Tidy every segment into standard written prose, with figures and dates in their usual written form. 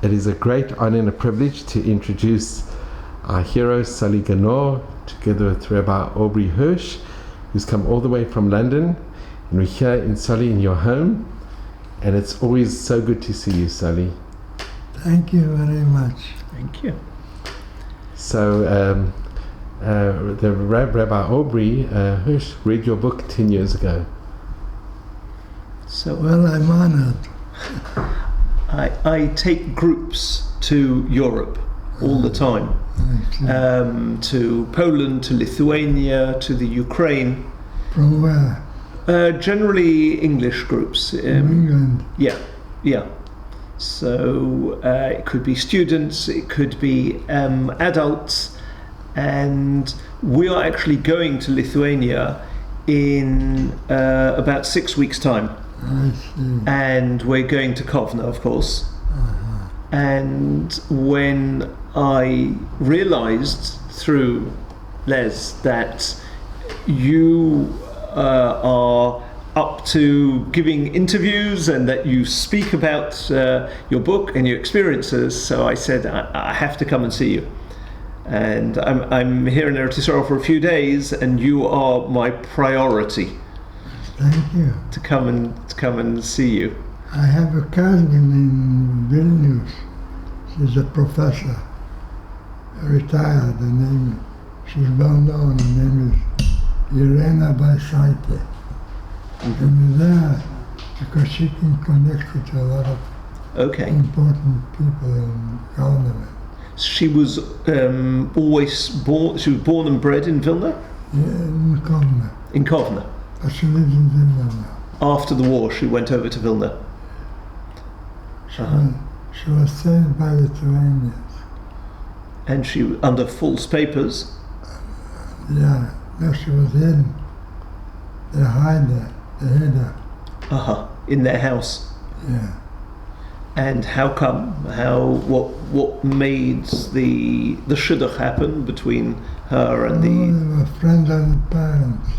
It is a great honor and a privilege to introduce our hero, Sally Ganor, together with Rabbi Aubrey Hersh, who's come all the way from London. And we're here in Sally in your home. And it's always so good to see you, Sally. Thank you very much. Thank you. So, the Rabbi Aubrey Hersh read your book 10 years ago. So, Well, I'm honored. I take groups to Europe all the time, to Poland, to Lithuania, to the Ukraine. From where? Generally English groups. England. Yeah. So it could be students, it could be adults, and we are actually going to Lithuania in about 6 weeks' time. I see. And we're going to Kovno, of course. And when I realized through Les that you are up to giving interviews and that you speak about your book and your experiences, so I said I have to come and see you. And I'm here in Eretz Yisrael for a few days, and you are my priority. Thank you. To come and see you. I have a cousin in Vilnius. She's a professor, retired. She's well known. Her name is Irena Basaite. And there, because she can connect you to a lot of important people in government. She was always born. She was born and bred in Vilna. Yeah, in Kovno. In Kovno. But she lives in Vilna now. After the war, she went over to Vilna. She was saved by Lithuanians. And she under false papers. Yeah, no, she was hidden. They hid her. In their house. Yeah. And how come? What made the shidduch happen between her and They were friends of the parents.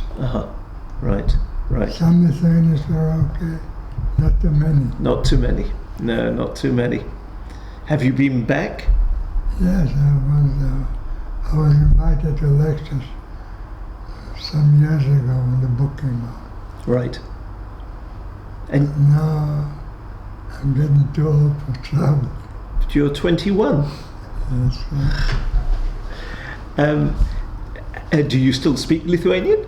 Right. Some Lithuanians were okay, not too many. Not too many. No, not too many. Have you been back? Yes, I was invited to lectures some years ago when the book came out. Right. And now I'm getting too old for travel. But you're 21. That's right. Do you still speak Lithuanian?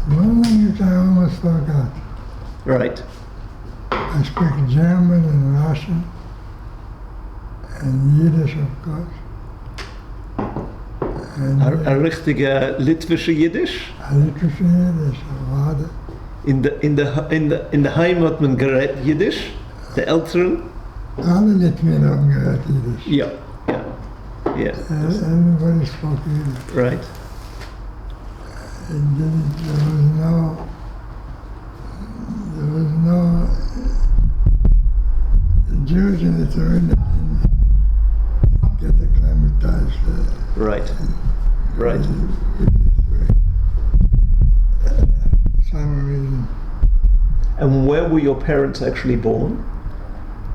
One language I almost forgot. Right. I speak German and Russian and Yiddish, of course. And A richtige Litwische Yiddish? Litwische Yiddish, warte. In the Heim hat man geredet Yiddish? The Älteren? Alle Litwinen haben gehört Yiddish. Yeah. Everybody spoke Yiddish. Right. And then there was no the Jews in Lithuania didn't get acclimatized there. Right. Some reason. And where were your parents actually born?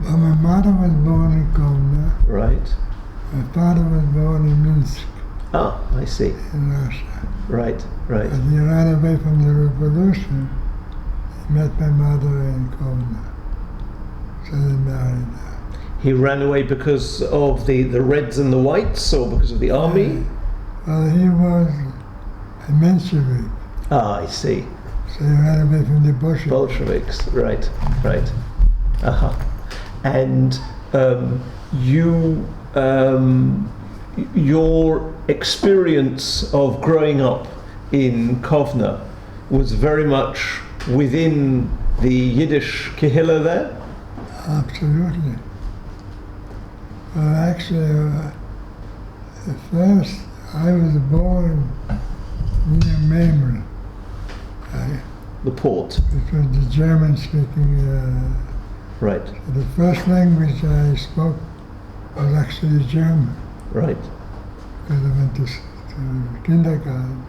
Well, my mother was born in Kovno. Right. My father was born in Minsk, I see. in Russia. Right. But he ran away from the revolution. He met my mother in Kovno. So they married her. He ran away because of the Reds and the Whites, or because of the army? Well, he was a Menshevik. I see. So he ran away from the Bolsheviks. Right. And your experience of growing up in Kovno was very much within the Yiddish kehillah there? Absolutely. Well, actually, at first I was born near Memel, The port. which was the German-speaking. Right. So the first language I spoke was actually German, Right. because I went to kindergarten.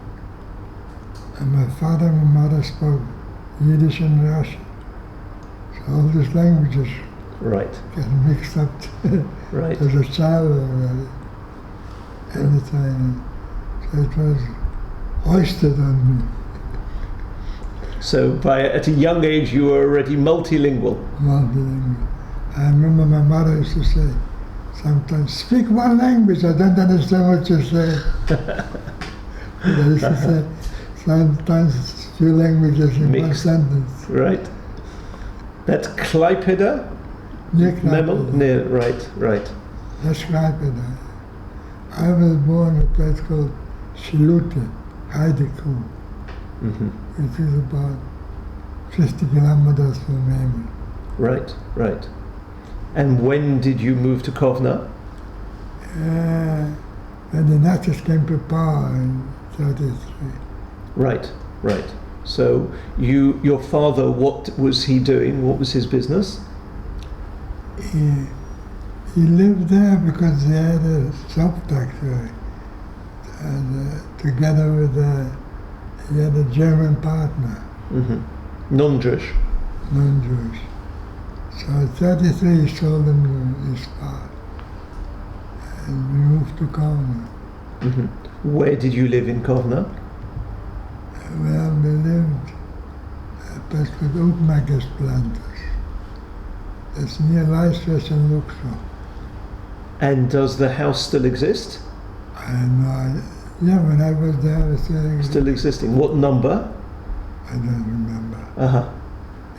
And my father and my mother spoke Yiddish and Russian. So all these languages Right. Get mixed up Right. as a child already. Anytime. So it was hoisted on me. So at a young age you were already multilingual. Multilingual. I remember my mother used to say, sometimes, speak one language, I don't understand what you say. But I used to say, sometimes few languages in one Mixed. sentence. Right. That's Klaipeda? Near Memel? Klaipeda. Right. That's Klaipeda. I was born in a place called Shilute, Heideku, Mm-hmm. which is about 50 kilometers from Memel. Right. And when did you move to Kovno? When the Nazis came to power in 33. Right. So your father, what was he doing? What was his business? He lived there because he had a soap factory, and together with he had a German partner, Mm-hmm. Non-Jewish. non-Jewish. So at 33 he sold him his part, and we moved to Kovno. Mm-hmm. Where did you live in Kovno? Well, we lived at a place called Oakmakers Planters. It's near Leicester and Luxor. And does the house still exist? I had no idea. Yeah, when I was there, it was Still existing. What number? I don't remember. Uh-huh.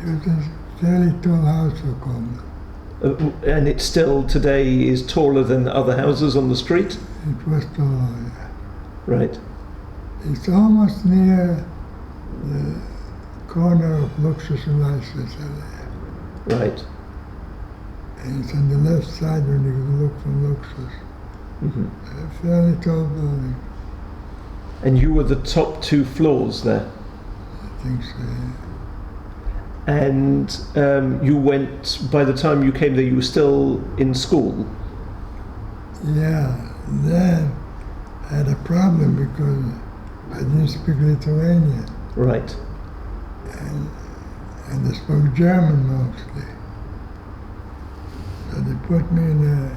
It was a fairly tall house for Kovno. And it still today is taller than other houses on the street? It was tall, yeah. Right. It's almost near the corner of Luxus and Leicester there. Right. And it's on the left side when you look from Luxus. Mm-hmm. A fairly tall building, And you were the top 2 floors there? I think so, yeah. And you went, by the time you came there, you were still in school? Yeah, then I had a problem because I didn't speak Lithuanian, Right. and I spoke German mostly. So they put me in a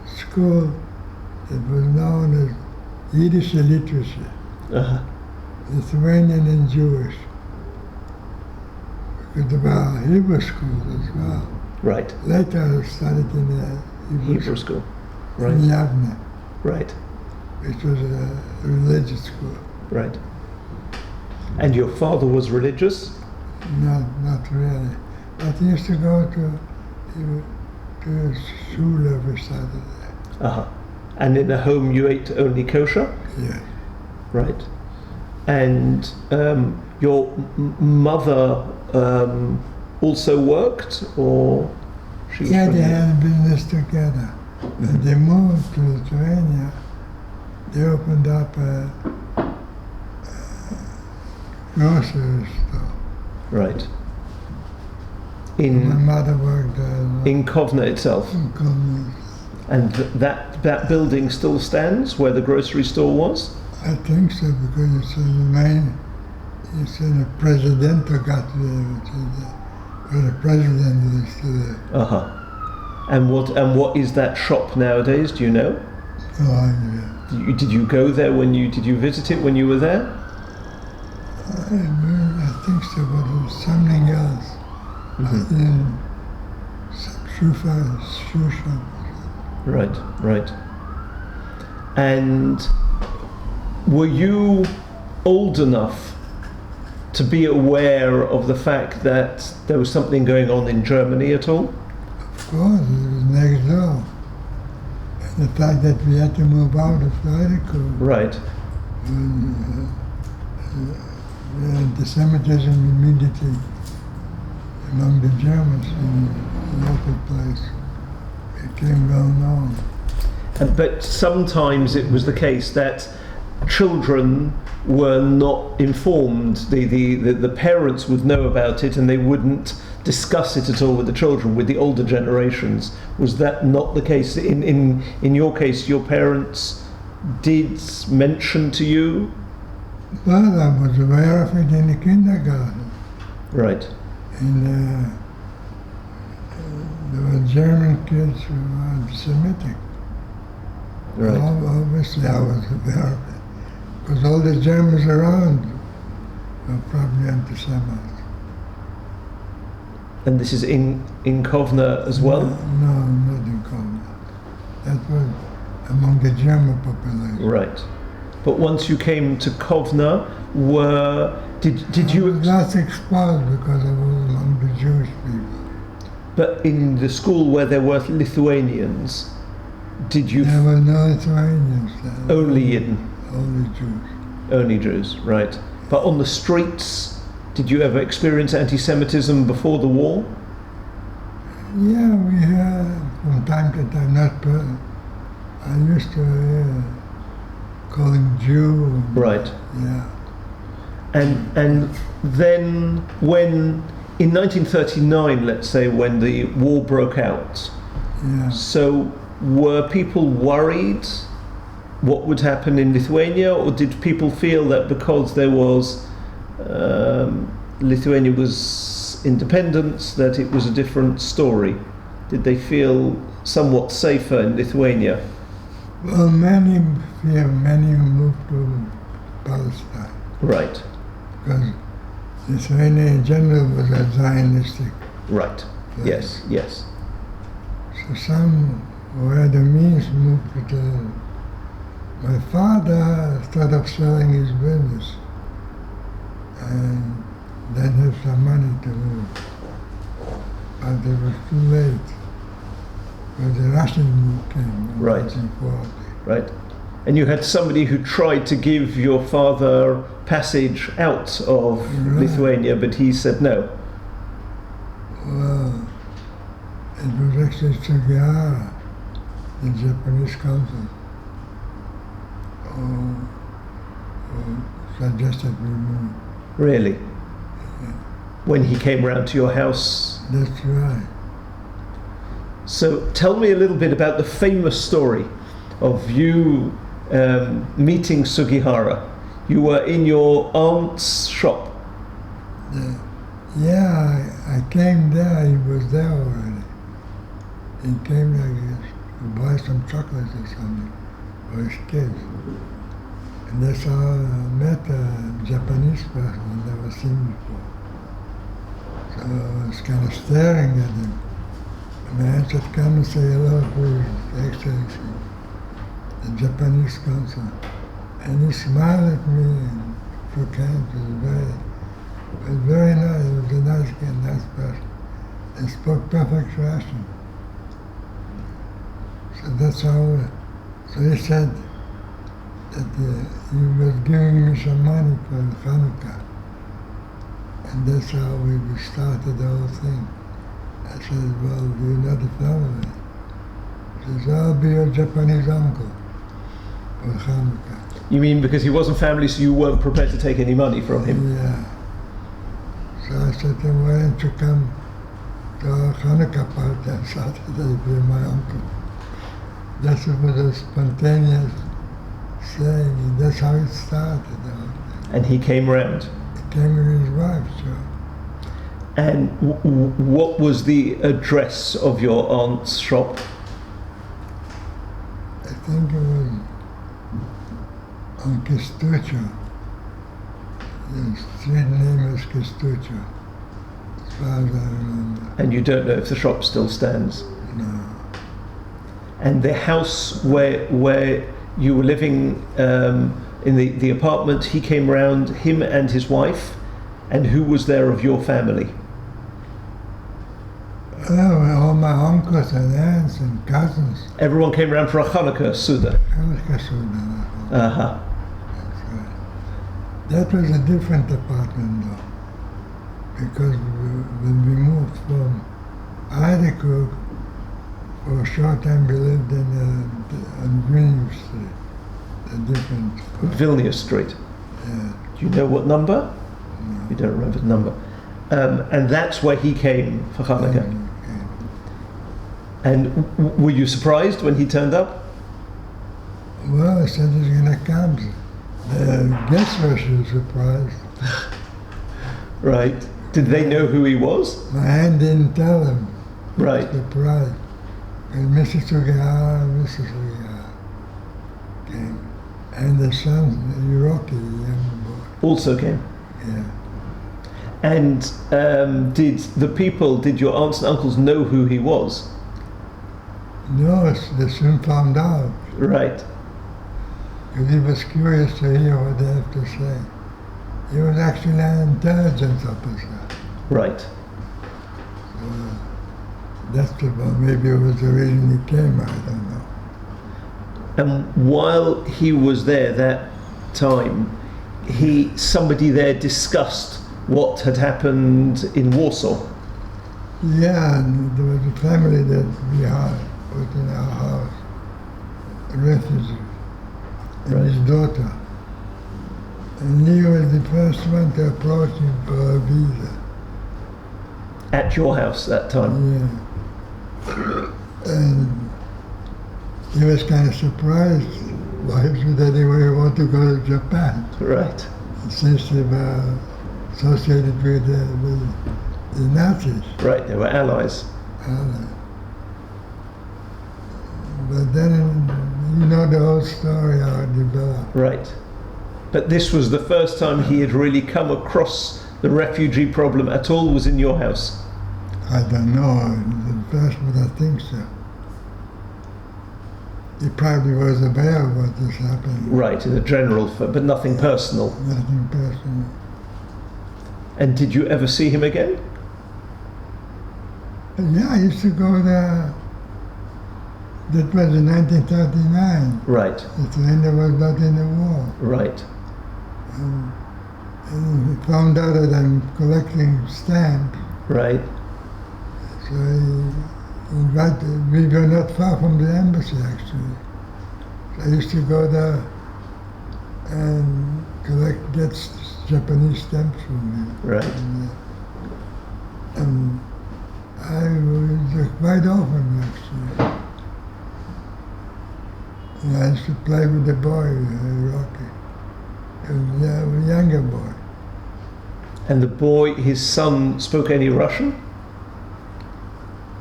school that was known as Yiddish literature, Uh-huh. Lithuanian and Jewish. Because there were Hebrew schools as well. Right. Later I studied in a Hebrew school. in Right. Yavne, Right. which was a religious school. Right. And your father was religious? Not really. But he used to go to school every Saturday. Uh-huh. And in the home you ate only kosher? Yes. Right. And your mother also worked, or she was Yeah, they pregnant? had a business together. When they moved to Lithuania, they opened up a grocery store. Right. My In mother worked there as well. in Kovno itself, In Kovno. and that building still stands where the grocery store was. I think so, because it's in the main, it's in a Presidente Gateway, which is where the president is today. Uh huh. And what is that shop nowadays? Do you know? No idea. Did you go there did you visit it when you were there? I think so, but it was something else. In some shoe shop. Right. And were you old enough to be aware of the fact that there was something going on in Germany at all? Of course, it was next door. And the fact that we had to move out of Heideku. Right. Anti-Semitism immediately among the Germans in the local place became well known. But sometimes it was the case that children were not informed. The parents would know about it and they wouldn't discuss it at all with the children, with the older generations. Was that not the case? In your case, your parents did mention to you? Well, I was aware of it in the kindergarten. Right. In there were German kids who were anti-Semitic. Right. Obviously, I was aware of it, because all the Germans around were probably anti-Semites. And this is in Kovno as well? No, not in Kovno. That was among the German population. Right. But once you came to Kovno, did you... I was not exposed because I was among the Jewish people. But in the school where there were Lithuanians, did you... There were no Lithuanians there. Only Jews. Only Jews, right. But on the streets, did you ever experience anti-Semitism before the war? Yeah, we had from time to time, not per... I used to call him Jew. Right. Yeah. And then when, in 1939, let's say, when the war broke out, Yeah. so were people worried what would happen in Lithuania, or did people feel that because there was Lithuania was independent, that it was a different story? Did they feel somewhat safer in Lithuania? Well, many moved to Palestine Right, because Lithuania in general was a Zionistic right. place. Yes. So some who had the means moved to my father started selling his business and then had some money to move. But it was too late because the Russian move came in Right. 1940. Right. And you had somebody who tried to give your father passage out of Right. Lithuania, but he said no. Well, it was actually Sugihara, the Japanese consul, who suggested we move. Really? When he came round to your house. That's right. So tell me a little bit about the famous story of you meeting Sugihara. You were in your aunt's shop. Yeah, I came there, he was there already. He came there, I guess, to buy some chocolates or something for his kids. And that's how I met a Japanese person I'd never seen before. So I was kind of staring at him. And I answered, come and say hello, please, Excellency, the Japanese consul. And he smiled at me and shook hands. It was very nice. He was a nice guy, nice person. He spoke perfect Russian. So that's how, so he said that he was giving me some money for Hanukkah. And that's how we started the whole thing. I said, well, do you know the family? He says, I'll be your Japanese uncle for Hanukkah. You mean because he wasn't family, so you weren't prepared to take any money from him? Yeah. So I said to him, why don't you come to our Hanukkah party on Saturday, be my uncle? That was a spontaneous saying, and that's how it started. The whole thing. And he came round. He came with his wife, sure. And what was the address of your aunt's shop? I think it was on Kestucho. The street name is Kestucho, as far as I remember. And you don't know if the shop still stands? No. And the house where you were living in the apartment, he came round, him and his wife, and who was there of your family? Oh, all my uncles and aunts and cousins. Everyone came round for a Hanukkah Suda. Hanukkah Suda. Uh-huh. That's right. That was a different apartment though, because when we moved from Heidekrug, for a short time we lived on Vilnius Street, a different spot. Vilnius Street. Yeah. Do you know what number? No. You don't remember the number. And that's where he came for Hanukkah. Okay. And were you surprised when he turned up? Well, I said he's going to come. The guests were surprised. Right. Did they know who he was? My aunt didn't tell him. Right. Surprised. And Mrs. Sugihara came. And the son, Hiroki, the young boy. Also came. Yeah. And did your aunts and uncles know who he was? No, they soon found out. Right. Because he was curious to hear what they have to say. He was actually an intelligence officer. Right. That's about, maybe it was the reason he came, I don't know. And while he was there that time, somebody there discussed what had happened in Warsaw. Yeah, and there was a family that we had put in our house, a refugee, and Right. his daughter. And he was the first one to approach him for a visa. At your house that time. Yeah. And he was kind of surprised why that he would want to go to Japan, Right. since they were associated with the Nazis. Right, they were allies. But then, you know the whole story, how it developed. Right. But this was the first time he had really come across the refugee problem at all, was in your house. I don't know, the first, but I think so. He probably was aware of what was happening. Right, in a general, but nothing personal. Nothing personal. And did you ever see him again? Yeah, I used to go there. That was in 1939. Right, At the end, there was not in the war. right, And he found out that I'm collecting stamps. right, So he invited, we were not far from the embassy actually. So I used to go there and get Japanese stamps from him. right. And I was quite often actually. And I used to play with the boy, Rocky, a younger boy. And the boy, his son, spoke any Russian?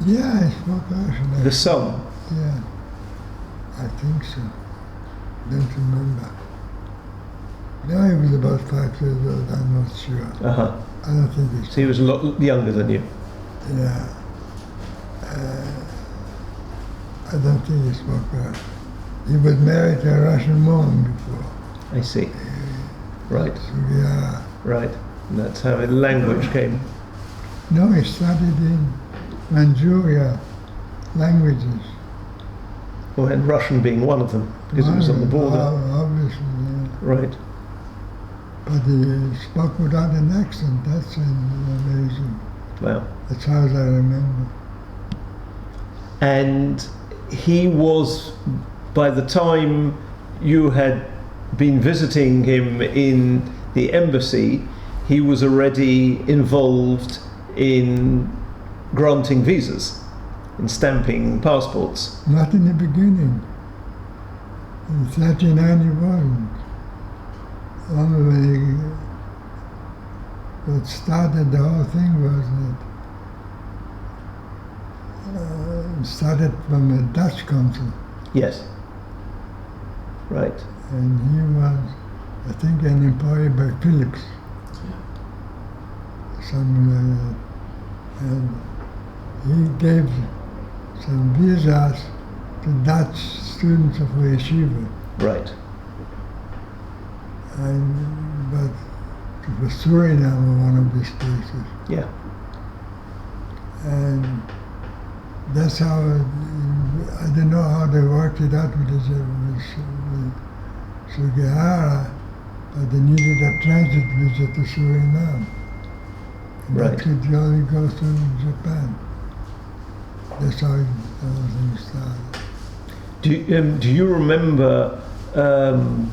Yeah, I spoke Russian. The son? Yeah, I think so. Don't remember. No, he was about 5 years old, I'm not sure. Uh-huh. I don't think he So he was a lot younger than you. Yeah. I don't think he spoke Russian. He was married to a Russian woman before. I see. Right, So yeah. right. And that's how the language came. No, he studied in Manchuria languages. Well, and Russian being one of them, because it was on the border. Obviously, yeah. Right. But he spoke without an accent. That's amazing. Wow. As far as I remember. And he was, by the time you had been visiting him in the embassy, he was already involved in granting visas, in stamping passports. Not in the beginning. In 1991. Only when what started the whole thing was that it started from a Dutch consul. Yes. Right. And he was, I think, an employee by Philips. Something like that. And he gave some visas to Dutch students of yeshiva. Right. But it was Suriname or one of these places. Yeah. And that's how, I don't know how they worked it out with Sugihara, but they needed a transit visa to Suriname. And Right. that could only go to Japan. That's how everything started. Do you remember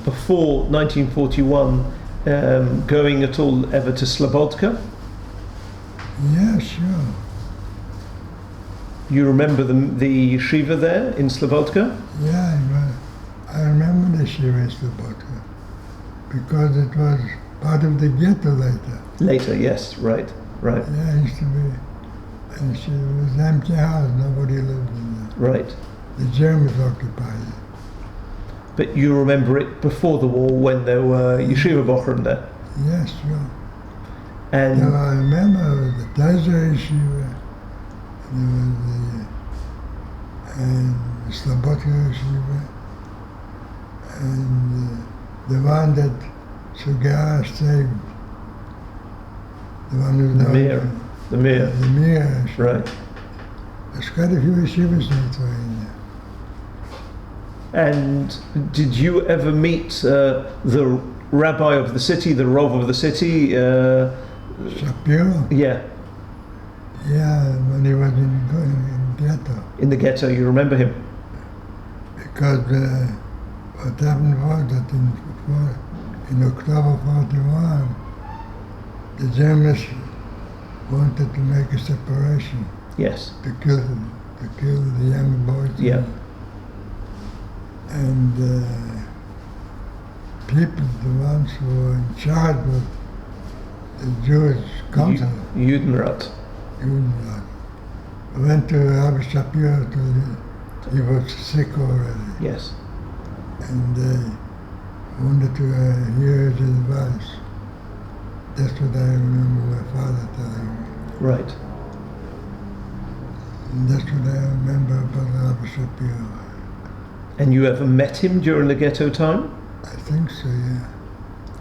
before 1941 going at all ever to Slobodka? Yeah, sure. You remember the yeshiva there in Slobodka? Yeah, I remember the Shiva Slobodka because it was part of the ghetto later. Later, yes, right, right. Yeah, it used to be. And it was an empty house, nobody lived in there. Right. The Germans occupied it. But you remember it before the war when there were yeshiva bochum there? Yes, sure. And Now I remember the Tazer Yeshiva, and the Slobodka Yeshiva, and the one that Sugar saved, the one who's the Mir. The Mir. The Mir. Right. There's quite a few yeshivas in Lithuania. And did you ever meet the rabbi of the city, the Rov of the city? Shapiro? Yeah, Yeah, when he was in ghetto. in the ghetto. You remember him? Because what happened was that in October 41, the Germans wanted to make a separation Yes. to kill the young boys. Yeah. And people, the ones who were in charge of the Jewish council, Judenrat. went to Rabbi Shapiro he was sick already, Yes. and they wanted to hear his advice. That's what I remember my father telling me. Right. And that's what I remember about Rabbi Shapiro. And you ever met him during the ghetto time? I think so, yeah.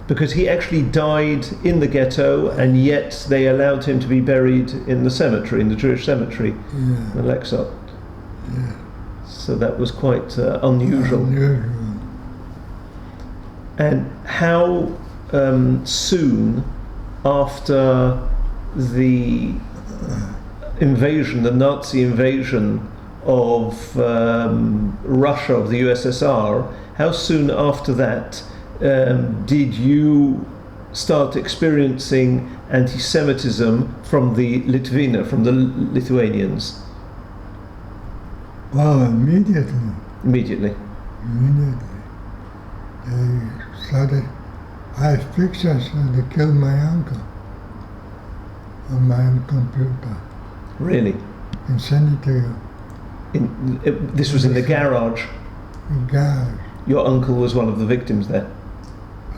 Because he actually died in the ghetto, and yet they allowed him to be buried in the cemetery, in the Jewish cemetery, Yeah, in Lexot. yeah. So that was quite unusual. Unusual. And how soon after the invasion, the Nazi invasion of Russia, of the USSR, how soon after that did you start experiencing anti-Semitism from the Litvina, from the Lithuanians? Well, immediately. Immediately. They started, I have pictures when they killed my uncle on my own computer. Really? I can send it to you. This was in the garage. The garage. Your uncle was one of the victims there.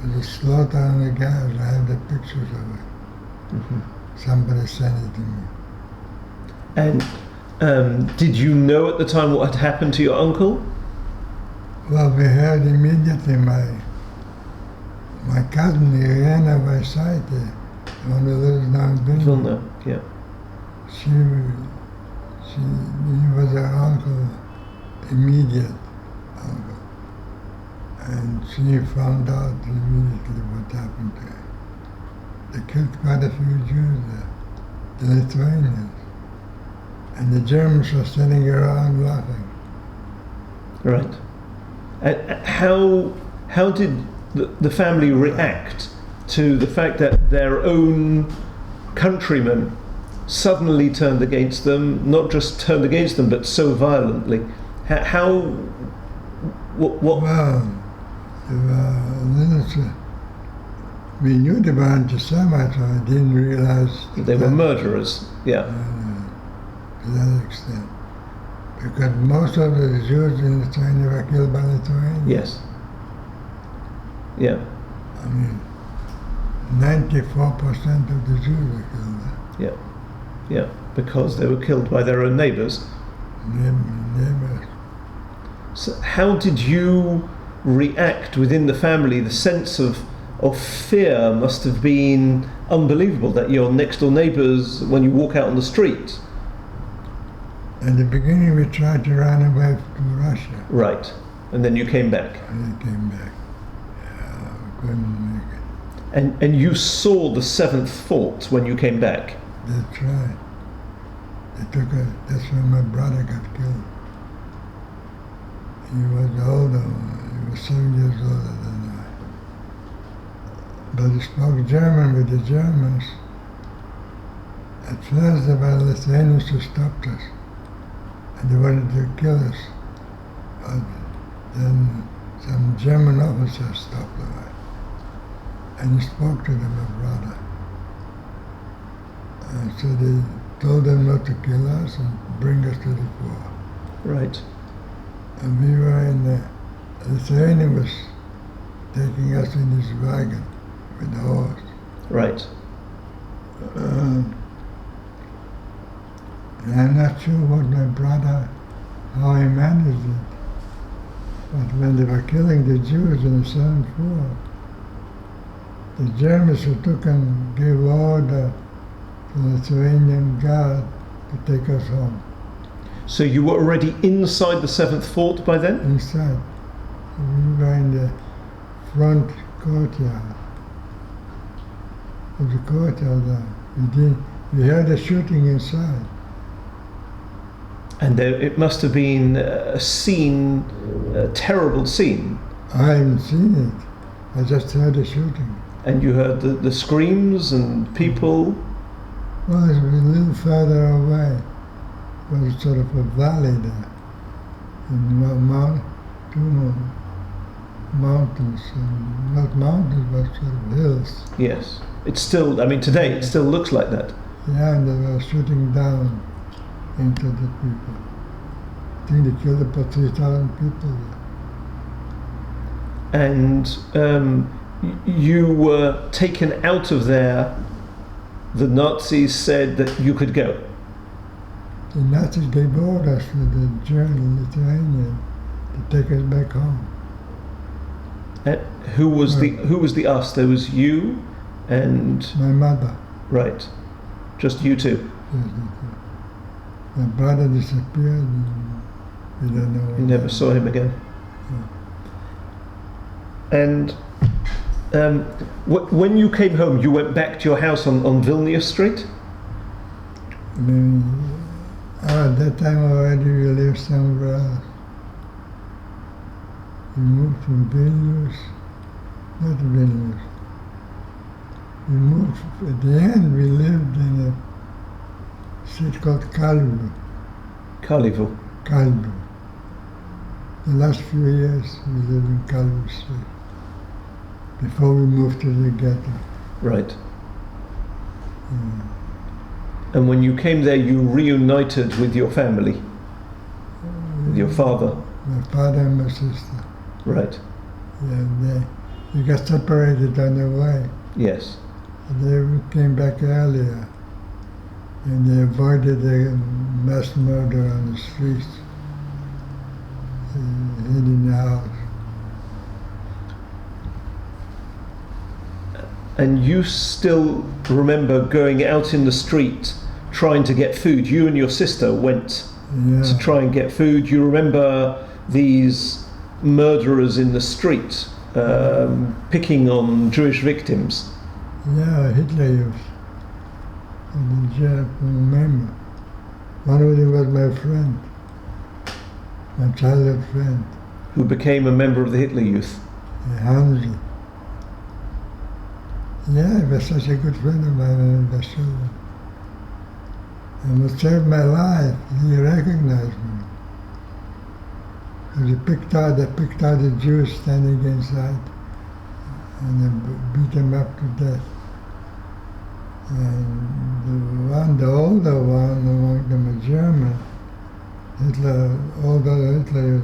There's a slaughter in the garage. I have the pictures of it. Mm-hmm. Somebody sent it to me. And did you know at the time what had happened to your uncle? Well, we heard immediately my cousin, Irena Vasaite, the one who lives now in Vilna. Vilna, yeah. He was her uncle, immediate uncle. And she found out immediately what happened to her. They killed quite a few Jews there, the Lithuanians. And the Germans were sitting around laughing. Right. And how did the family react to the fact that their own countrymen suddenly turned against them, not just turned against them, but so violently? What? Well, they were we knew they were anti-Semites, I didn't realize They were murderers, yeah. To that extent. Because most of the Jews in Lithuania were killed by Lithuanians. Yes. Yeah. I mean, 94% of the Jews were killed there. Yeah. Yeah. Because they were killed by their own neighbours. Neighbors. So how did you react within the family? The sense of fear must have been unbelievable, that your next door neighbours, when you walk out on the street. In the beginning we tried to run away to Russia. Right. And then you came back. And they came back. Yeah, we couldn't make it. And you saw the 7th fort when you came back. They tried. That's when my brother got killed. He was older, he was 7 years older than I. But he spoke German with the Germans. At first there were Lithuanians who stopped us, and they wanted to kill us. But then some German officers stopped them. And he spoke to them, my brother. And so told them not to kill us and bring us to the fort. Right. And we were in the Lithuanian was taking us in his wagon with the horse. Right. And I'm not sure what my brother, how he managed it. But when they were killing the Jews in the 7th War, the Germans who took and gave order to the Lithuanian guard to take us home. So you were already inside the 7th fort by then? Inside. We were in the front courtyard of the courtyard there. We heard the shooting inside. And it must have been a scene, a terrible scene. I haven't seen it. I just heard the shooting. And you heard the screams and people? Well, it was a little further away. It was sort of a valley there. And two mountains, and not mountains, but sort of hills. Yes. It's still, I mean, today it still looks like that. Yeah, and they were shooting down into the people. I think they killed about 3,000 people there. And you were taken out of there. The Nazis said that you could go. The Nazis gave orders for the German Lithuanian to take us back home. Who was the us? There was you and My mother. right, just you two. Yes, my brother disappeared and we don't know what You never happened. saw him again. And when you came home, you went back to your house on Vilnius Street? I mean, at that time already we lived somewhere else. We moved from Vilnius, not Vilnius. We moved, at the end we lived in a city called Kalbu. Carnival. Kalbu. The last few years we lived in Kalbu Street before we moved to the ghetto. Right. Yeah. And when you came there, you reunited with your family, with your father. My father and my sister. Right. Yeah, we got separated on the way. Yes. They came back earlier, and they avoided the mass murder on the streets, hid in the house. And you still remember going out in the street trying to get food. You and your sister went to try and get food. You remember these murderers in the street picking on Jewish victims. Yeah, Hitler used. And the Jap, remember. One of them was my friend, my childhood friend, Who became a member of the Hitler Youth. Hansi. Yeah, he was such a good friend of mine in the children. And what saved my life, he recognized me. Because they picked out the Jews standing inside and they beat them up to death. And the older one among them, a German, older Hitler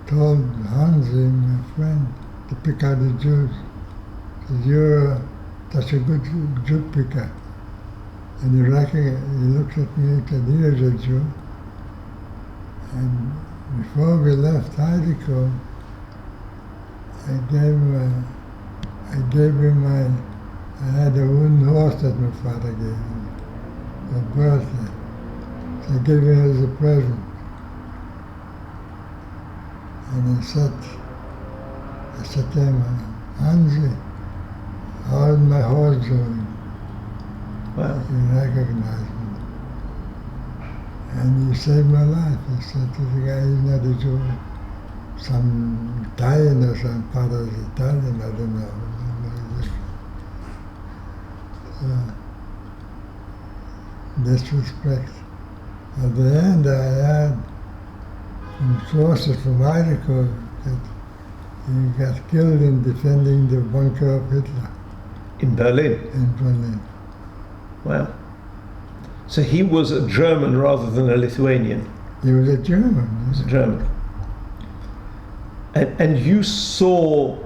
told Hansi, my friend, to pick out the Jews. He said, "You're such a good Jew picker." And he looked at me and said, "Here's a Jew." And before we left Heideko, I had a wooden horse that my father gave me for birthday. So I gave him as a present. And I said to him, "Hansi, how's my horse doing?" Wow. He recognized me. And he saved my life. He said to the guy, he's not a Jew, some Italian or some father is Italian, I don't know. Disrespect. At the end, I had some sources from Heideko that he got killed in defending the bunker of Hitler In Berlin. in Berlin. Wow. So he was a German rather than a Lithuanian. He was a German. He was a German. And you saw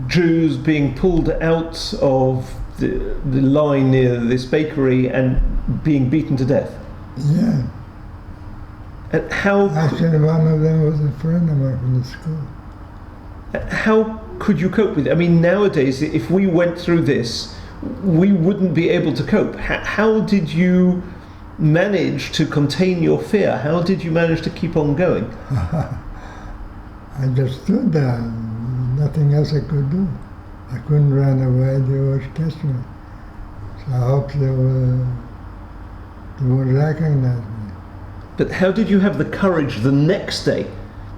Jews being pulled out of the line near this bakery and being beaten to death. Yeah. And how? Actually, one of them was a friend of mine from the school. How could you cope with it? I mean, nowadays, if we went through this, we wouldn't be able to cope. How did you manage to contain your fear? How did you manage to keep on going? I just stood there. Nothing else I could do. I couldn't run away. They would catch me. So I hope they would recognize me. But how did you have the courage the next day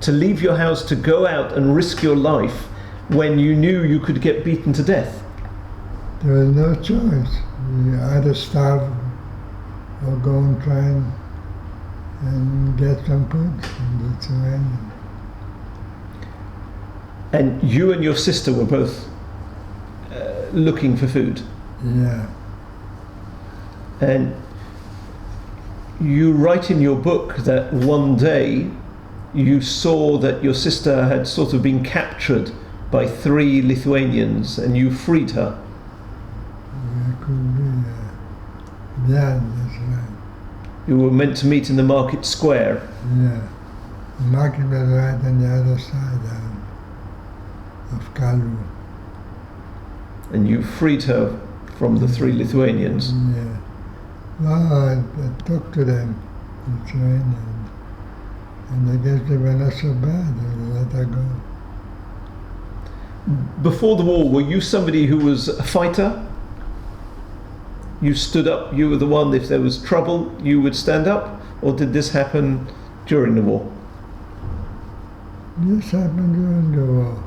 to leave your house, to go out and risk your life when you knew you could get beaten to death? There was no choice. You either starve or go and try and get some food from the Lithuanian. And you and your sister were both looking for food. Yeah. And you write in your book that one day you saw that your sister had sort of been captured by 3 Lithuanians and you freed her. Yeah, could be. Yeah, that's right. You were meant to meet in the market square. Yeah. The market was right on the other side of Kalu. And you freed her from the 3 Lithuanians. Yeah. Well, I talked to them, Lithuanians, and I guess they were not so bad. They let her go. Before the war, were you somebody who was a fighter? You stood up, you were the one, if there was trouble, you would stand up? Or did this happen during the war? This happened during the war.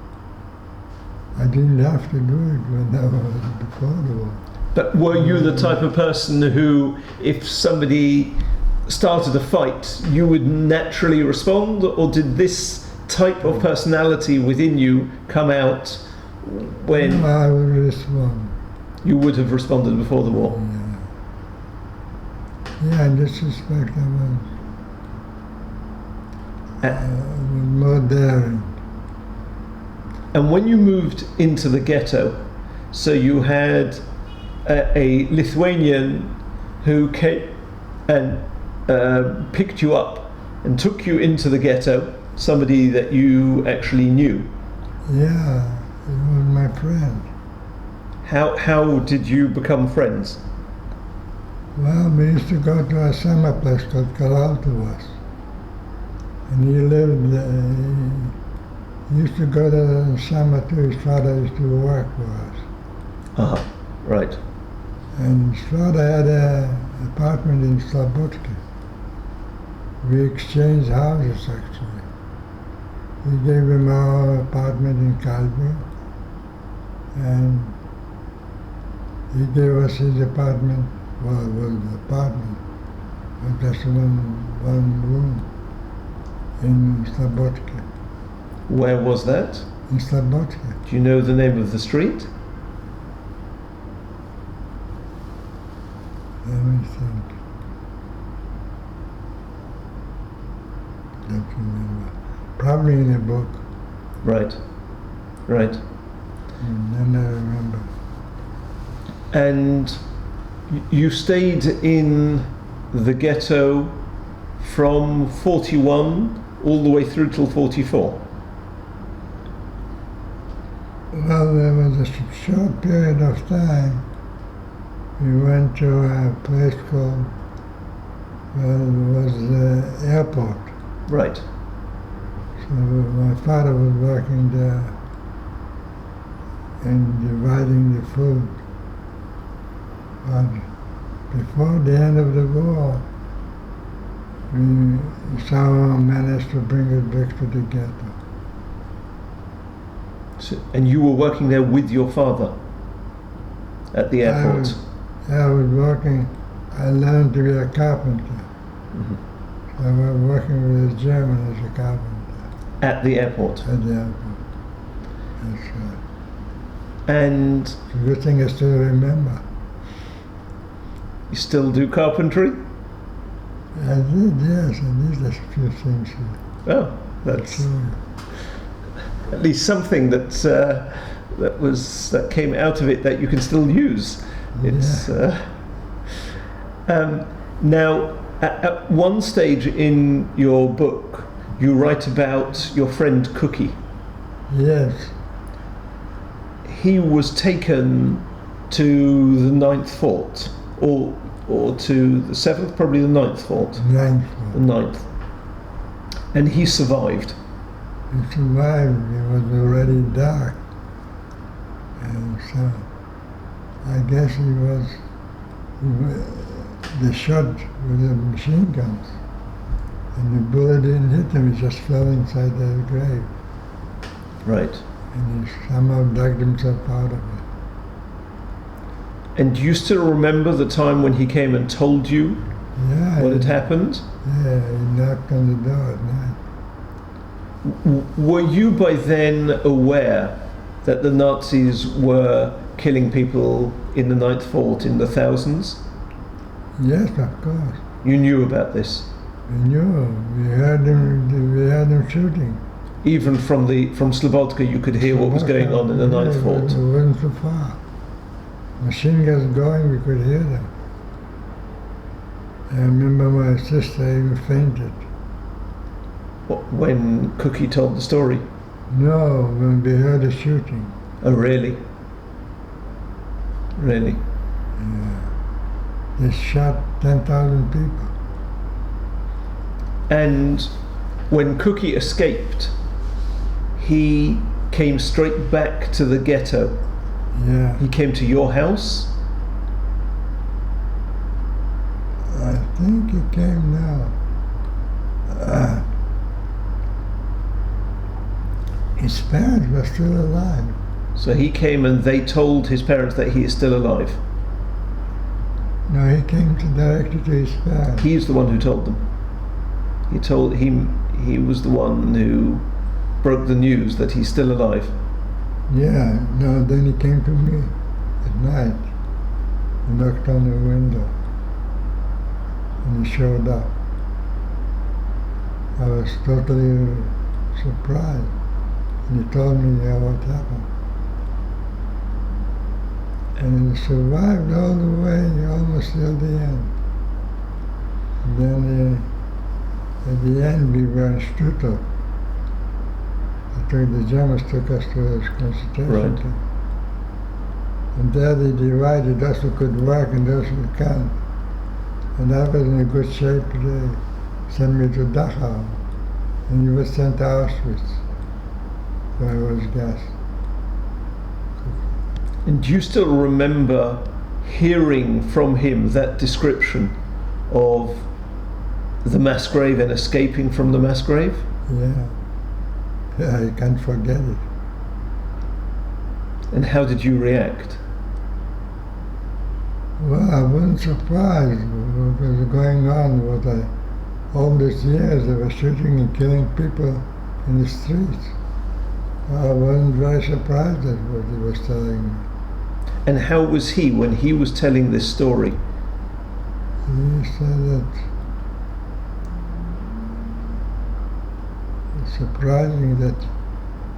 I didn't have to do it when I was before the war. But were you the type of person who, if somebody started a fight, you would naturally respond? Or did this type of personality within you come out when No, I would respond. you would have responded before the war? Yeah, in this respect I was more daring. And when you moved into the ghetto, so you had a Lithuanian who came and picked you up and took you into the ghetto, somebody that you actually knew. Yeah, he was my friend. How did you become friends? Well, we used to go to a summer place called Kalaltuvas. And he lived, he used to go there in summer too. His father used to work for us. Right. And his father had an apartment in Slobodka. We exchanged houses actually. We gave him our apartment in Kalbu, and he gave us his apartment, well the apartment, but just one room in Slobodka. Where was that? In Slobodka. Do you know the name of the street? Let me think. Don't remember. Probably in a book. Right. Right. Then I remember. And you stayed in the ghetto from 41 all the way through till 44? Well, there was a short period of time. We went to a place called, well, it was the airport. Right. So my father was working there and dividing the food. But before the end of the war, we somehow managed to bring it back to the ghetto. So, and you were working there with your father at the airport? I was working, I learned to be a carpenter. Mm-hmm. So I was working with a German as a carpenter. At the airport? At the airport. That's right. And It's a good thing I still remember. you still do carpentry? I did, yes, I did a few things here. Oh, that's at least something that came out of it that you can still use. It's now at one stage in your book you write about your friend Cookie. Yes. He was taken to the 9th Fort, or to the 7th, probably the 9th Fort. Ninth. The 9th. And he survived. He survived. It was already dark. And so I guess they shot with the machine guns. And the bullet didn't hit him, he just fell inside the grave. Right. And he somehow dug himself out of it. And do you still remember the time when he came and told you what had happened? Yeah, he knocked on the door at night. Were you by then aware that the Nazis were killing people in the 9th Fort in the thousands? Yes, of course. You knew about this? We knew. We heard them shooting. Even from Slobodka you could hear what was going on in the 9th Fort? It wasn't so far. Machine guns going, we could hear them. I remember my sister even fainted. What, when Cookie told the story? No, when we heard the shooting. Oh, really? Really? Yeah. They shot 10,000 people. And when Cookie escaped, he came straight back to the ghetto. Yeah. He came to your house? I think he came now. His parents were still alive. So he came and they told his parents that he is still alive? No, he came directly to his parents. He's the one who told them. He was the one who broke the news that he's still alive. Yeah, no, then he came to me at night. He knocked on the window and he showed up. I was totally surprised. And he told me what happened. And he survived all the way, almost till the end. And then at the end we were in Stuttgart. The Germans took us to a concentration camp. And there they divided those who could work and those who can't. And I was in a good shape. They sent me to Dachau. And he was sent to Auschwitz, where I was gassed. And do you still remember hearing from him that description of the mass grave and escaping from the mass grave? Yeah. Yeah, I can't forget it. And how did you react? Well, I wasn't surprised what was going on. All these years they were shooting and killing people in the streets. I wasn't very surprised at what he was telling me. And how was he when he was telling this story? He said that it's surprising that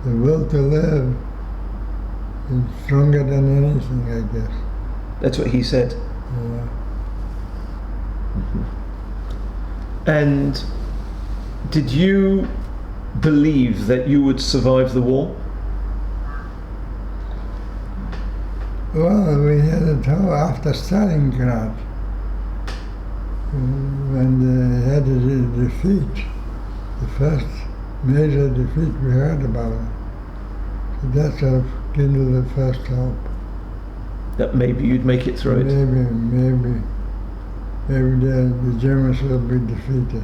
the will to live is stronger than anything, I guess. That's what he said. Yeah. And did you believe that you would survive the war? Well, we had it after Stalingrad, when they had a defeat, the first major defeat we heard about it. So that sort of kindled the first hope. That maybe you'd make it through it? Maybe the Germans will be defeated.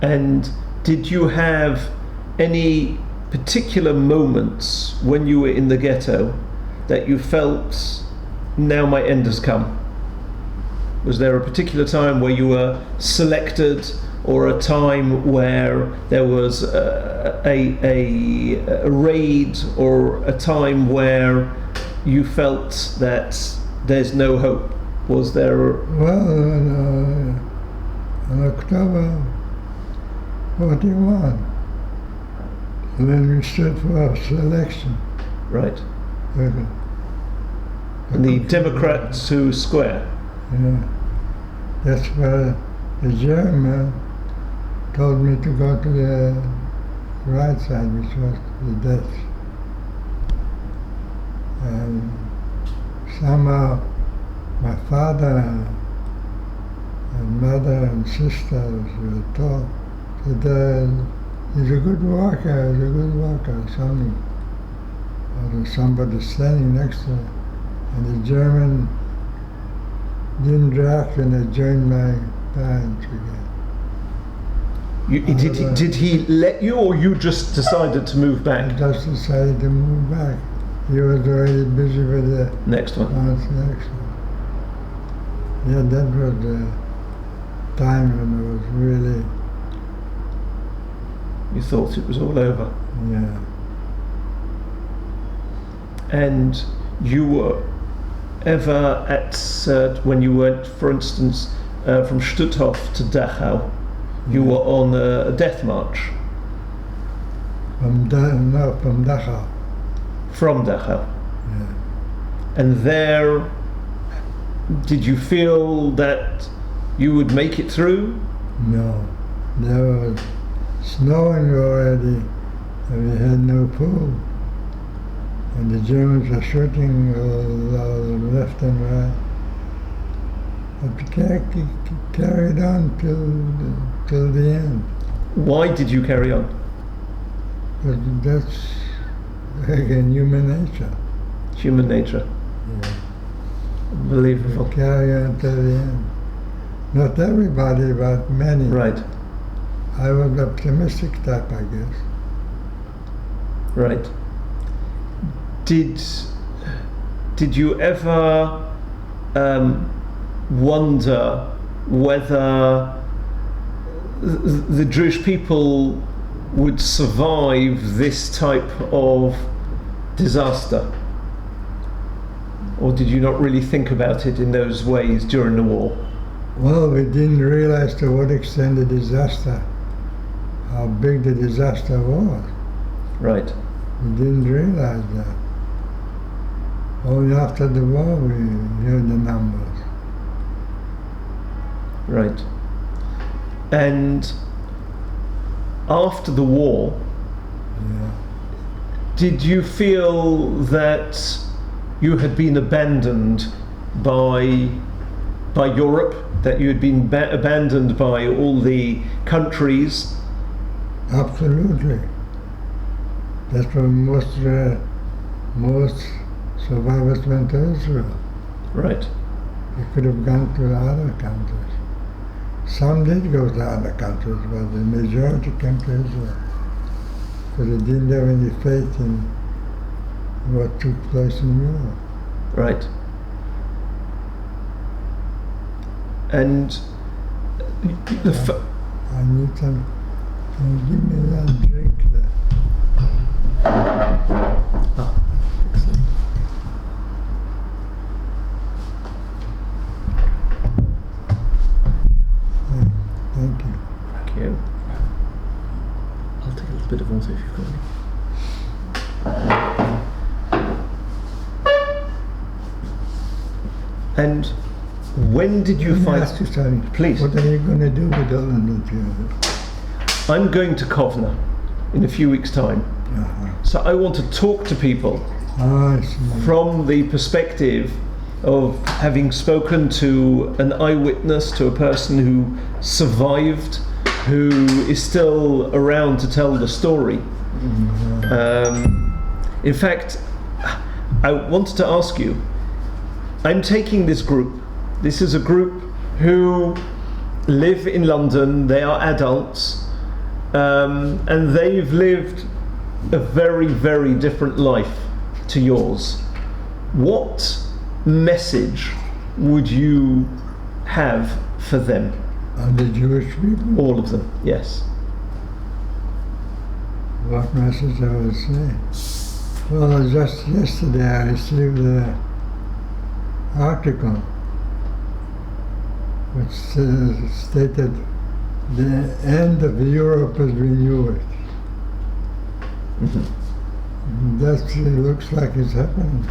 And did you have any particular moments when you were in the ghetto that you felt, now my end has come? Was there a particular time where you were selected, or a time where there was a raid, or a time where you felt that there's no hope? Was there? Well, in October 41, when we stood for selection. Right. Okay. And the Democrats who square. Yeah. That's where the German told me to go to the right side, which was the Dutch. And somehow my father and mother and sisters were told that he's a good walker, something. Or there's somebody standing next to him. And the German didn't draft and they joined my parents again. Did he let you, or you just decided to move I back? just decided to move back. He was already busy with the Next one. next one. Yeah, that was the time when it was really, You thought it was all over. yeah. And you were ever at, when you went, for instance, from Stutthof to Dachau, you were on a death march? From Dachau. From Dachau. Yeah. And there, did you feel that you would make it through? No, there was snowing already, and we had no pool. And the Germans were shooting left and right. But we carried on till the end. Why did you carry on? But that's, again, human nature. Human nature. Yeah. Unbelievable. We carry on till the end. Not everybody, but many. Right, I was the optimistic type, I guess. right. Did you ever wonder whether the Jewish people would survive this type of disaster? Or did you not really think about it in those ways during the war? Well, we didn't realize to what extent the disaster, how big the disaster was. Right. We didn't realize that. Only after the war we heard the numbers. Right. And after the war, Yeah. did you feel that you had been abandoned by Europe, that you had been abandoned by all the countries? Absolutely. That's why most survivors went to Israel. Right. They could have gone to other countries. Some did go to other countries, but the majority came to Israel. Because they didn't have any faith in what took place in Europe. Right. And the I need some. Can you give me that drink there? excellent. Thank you. Thank you. I'll take a little bit of water if you've got any. And when did you Let me find? ask you something. Please. What are you going to do with all of the I'm going to Kovno in a few weeks' time. Uh-huh. So I want to talk to people I see. from the perspective of having spoken to an eyewitness, to a person who survived, who is still around to tell the story. In fact, I wanted to ask you, I'm taking this group. This is a group who live in London, they are adults, and they've lived a very, very different life to yours. What message would you have for them? And the Jewish people? All of them, yes. What message I would say? Well, just yesterday I received an article which stated the end of Europe as we knew it. That looks like it's happening.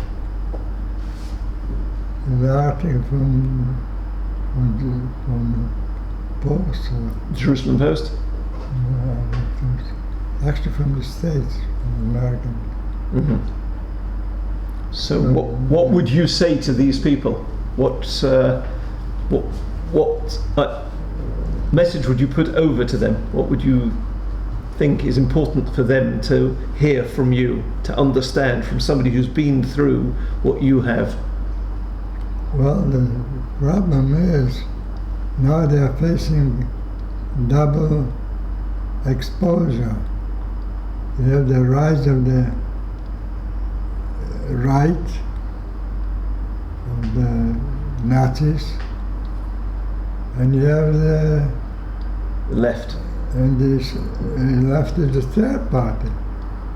The article from Post. Jerusalem Post? Actually from the States, from American. So what would you say to these people? What message would you put over to them? What would you think is important for them to hear from you, to understand from somebody who's been through what you have? Well, the problem is now they are facing double exposure. You have the rise of the right, of the Nazis, and you have the left. And this left is the third party,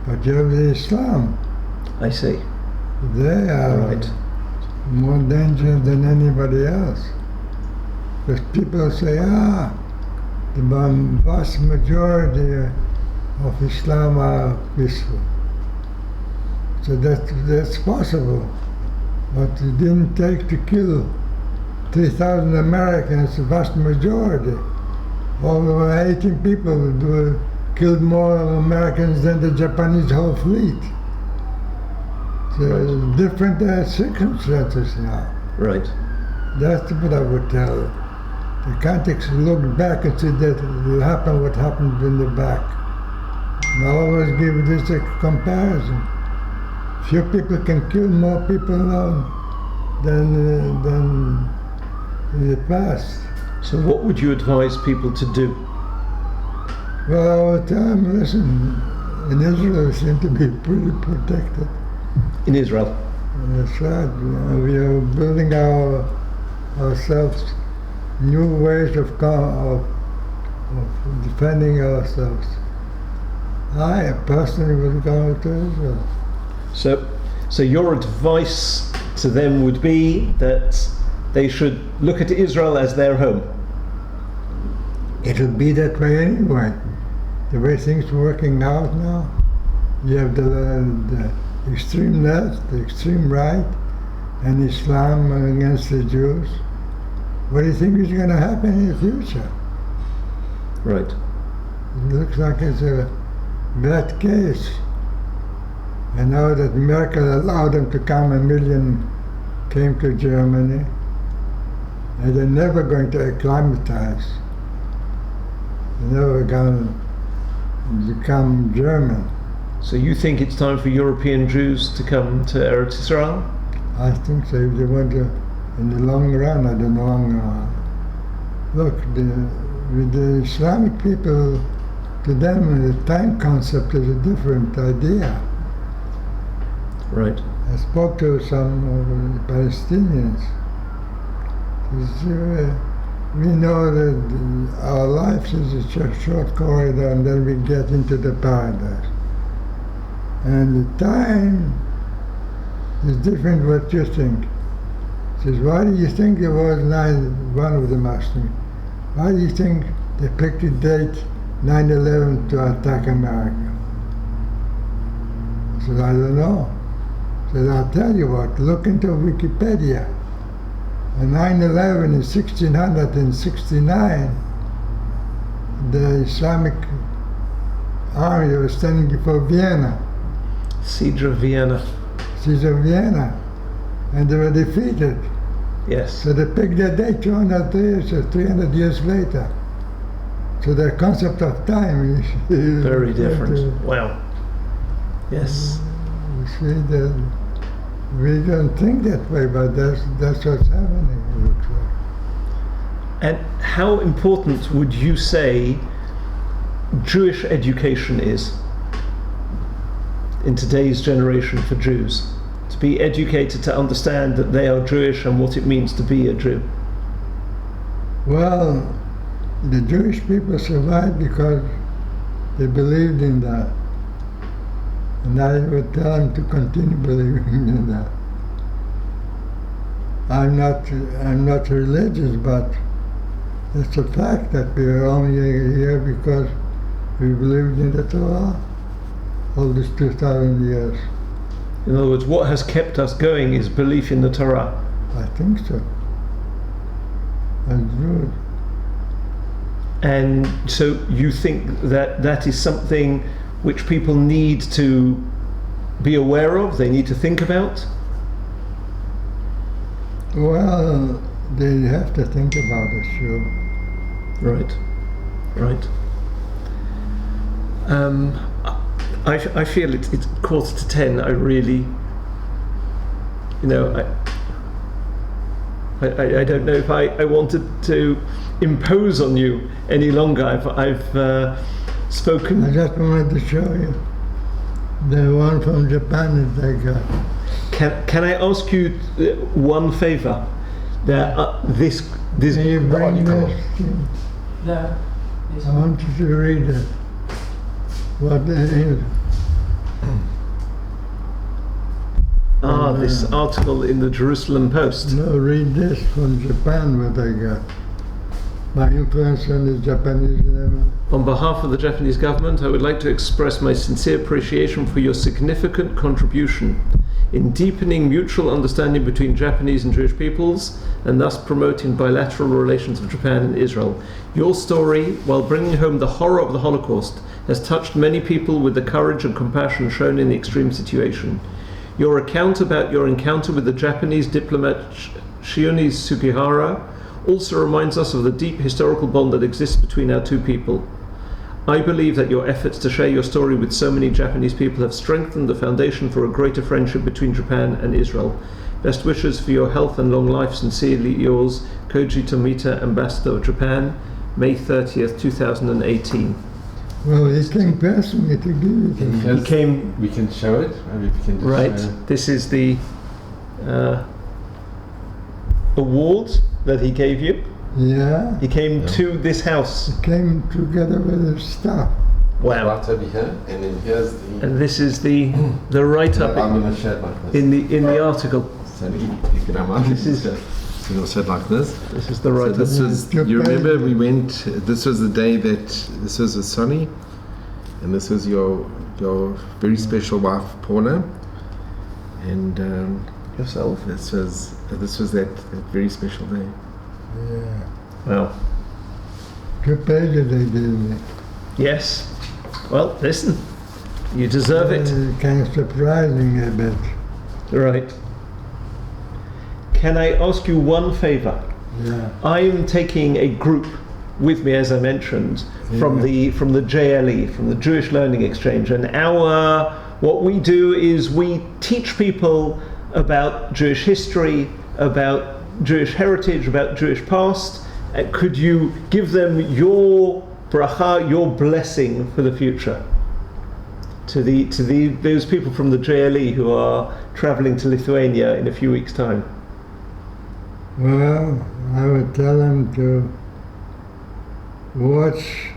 but you have the Islam. I see. They are more dangerous than anybody else. Because people say, the vast majority of Islam are peaceful. So that's possible. But it didn't take to kill 3,000 Americans, the vast majority. Over 18 people killed more Americans than the Japanese whole fleet. So different circumstances now. Right. That's what I would tell you. The context look back and see that it happened what happened in the back. And I always give this a comparison. Few people can kill more people now than in the past. So what would you advise people to do? Well, I would tell them, listen, in Israel we seem to be pretty protected. In Israel? That's right. We are building ourselves new ways of defending ourselves. I personally would go to Israel. So your advice to them would be that they should look at Israel as their home? It'll be that way anyway. The way things are working out now, you have the extreme left, the extreme right, and Islam against the Jews. What do you think is going to happen in the future? Right. It looks like it's a bad case. And now that Merkel allowed them to come, 1 million came to Germany, and they're never going to acclimatize. They're never going to become German. So you think it's time for European Jews to come to Eretz Israel? I think so. If they want to, in the long run, I don't know. Look, with the Islamic people, to them the time concept is a different idea. Right. I spoke to some Palestinians. We know that our lives is a short corridor, and then we get into the paradise. And the time is different what you think. He says, why do you think there was one of them asked me, why do you think they picked the date 9/11 to attack America? I said, I don't know. I said, I'll tell you what, look into Wikipedia. On 9/11 in 1669, the Islamic army was standing before Vienna. Siege of Vienna. Siege of Vienna. And they were defeated. Yes. So they picked their date 200 years or 300 years later. So their concept of time is very different. Wow. Yes. You see, that we don't think that way, but that's what's happening, it looks like. And how important would you say Jewish education is in today's generation for Jews? To be educated to understand that they are Jewish and what it means to be a Jew? Well, the Jewish people survived because they believed in that. And I would tell them to continue believing in that. I'm not religious, but It's a fact that we are only here because we believed in the Torah all these 2,000 years. In other words, what has kept us going is belief in the Torah. I think so. That's good. And so you think that that is something which people need to be aware of, they need to think about? Well, they have to think about it, sure. Right, right. I feel it's 10:15. I really, I don't know if I wanted to impose on you any longer. I've spoken. I just wanted to show you the one from Japan that I got. Can I ask you one favor? This Can you bring this? No. I want you to read it. What it is. This article in the Jerusalem Post. No, read this from Japan, what I got. My influence on the Japanese level. On behalf of the Japanese government, I would like to express my sincere appreciation for your significant contribution in deepening mutual understanding between Japanese and Jewish peoples, and thus promoting bilateral relations of Japan and Israel. Your story, while bringing home the horror of the Holocaust, has touched many people with the courage and compassion shown in the extreme situation. Your account about your encounter with the Japanese diplomat Shioni Sugihara also reminds us of the deep historical bond that exists between our two people. I believe that your efforts to share your story with so many Japanese people have strengthened the foundation for a greater friendship between Japan and Israel. Best wishes for your health and long life. Sincerely yours, Koji Tomita, Ambassador of Japan, May 30th, 2018. Well, he came personally to give it to me. He came. We can show it. Maybe we can just Right. show. This is the award that he gave you. Yeah, He came Yeah. to this house. he came together with his staff. Wow. Right over here, and then here's the. And this is the write-up I'm going to show it like this. in the article. So if you don't mind, This is- so we'll show it like this. This is the So write-up. this was, you remember we went, this was the day that, this was a Sonny, and this was your very special wife, Paula, and Yourself. this was that very special day. Yeah. Wow. Good pages they gave me. Yes. Well, listen. You deserve it. Kind of surprising a bit. Right. Can I ask you one favor? Yeah. I am taking a group with me, as I mentioned, from Yeah. the JLE, from the Jewish Learning Exchange, and what we do is we teach people about Jewish history, about Jewish heritage, about Jewish past. Could you give them your bracha, your blessing for the future? To those people from the JLE who are traveling to Lithuania in a few weeks' time. Well, I would tell them to watch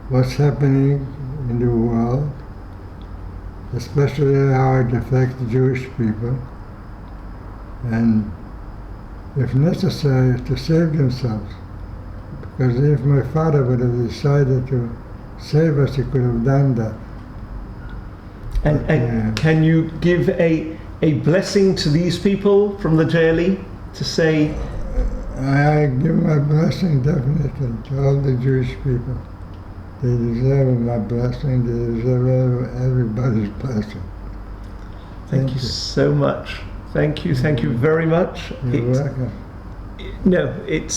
what's happening in the world, especially how it affects Jewish people, and if necessary, to save themselves. Because if my father would have decided to save us, he could have done that. And Yeah. can you give a blessing to these people from the JLE to say, I give my blessing definitely to all the Jewish people. They deserve my blessing, they deserve everybody's blessing. thank you so much. Thank you very much. You're welcome. No,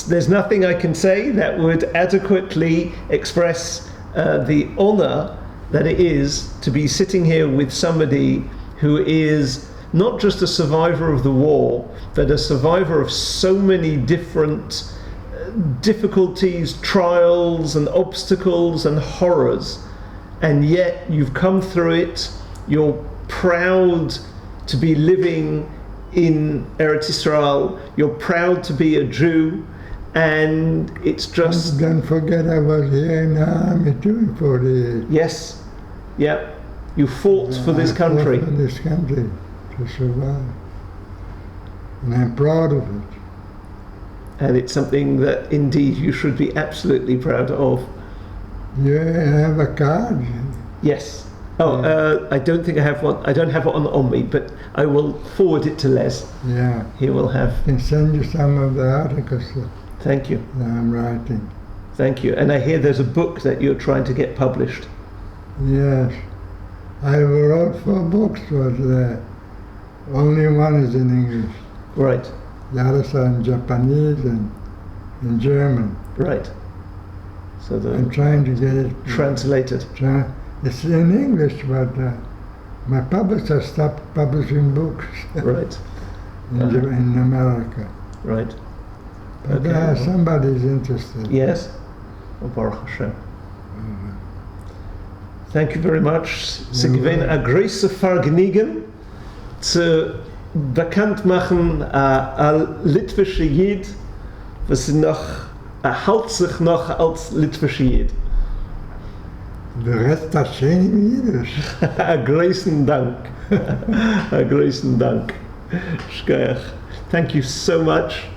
there's nothing I can say that would adequately express the honor that it is to be sitting here with somebody who is not just a survivor of the war, but a survivor of so many different difficulties, trials and obstacles and horrors, and yet you've come through it. You're proud to be living in Eretz Israel. You're proud to be a Jew, and it's just Don't forget I was here in the army too for 40 years. yes, yeah. You fought for this I country. fought for this country to survive. And I'm proud of it. And it's something that indeed you should be absolutely proud of. You have a card? Yes. Oh, I don't think I have one. I don't have one on me, but I will forward it to Les. Yeah. He will have. I can send you some of the articles Thank you. that I'm writing. Thank you. And I hear there's a book that you're trying to get published. Yes. I wrote 4 books, but only one is in English. Right. The others are in Japanese and in German. Right. So I'm trying to get it translated. It's in English, but my publisher stopped publishing books. Right. in America. Right. But Okay. somebody's interested. Yes. Baruch Hashem. Thank you very much. Sie gewinnt a große Vergnügen zu bekannt machen a litwische Jid, was noch hält sich noch als litwische Jid. The rest are schön in Yiddish. A großen Dank. A großen Dank. Shkoyach. Thank you so much.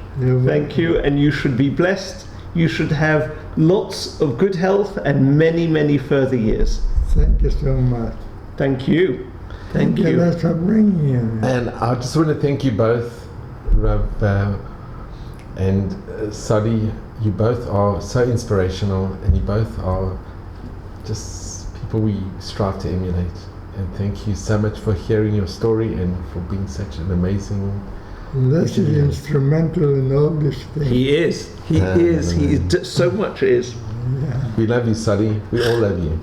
Thank you, and you should be blessed. You should have lots of good health and many, many further years. Thank you so much. Thank you. Thank you. Thank you for bringing you. And I just want to thank you both, Rabbi and Sadi. You both are so inspirational, and you both are just people we strive to emulate. And thank you so much for hearing your story and for being such an amazing. Les is instrumental in all this thing. He is. He is. He is. So much is. Yeah. We love you, Sadi. We all love you.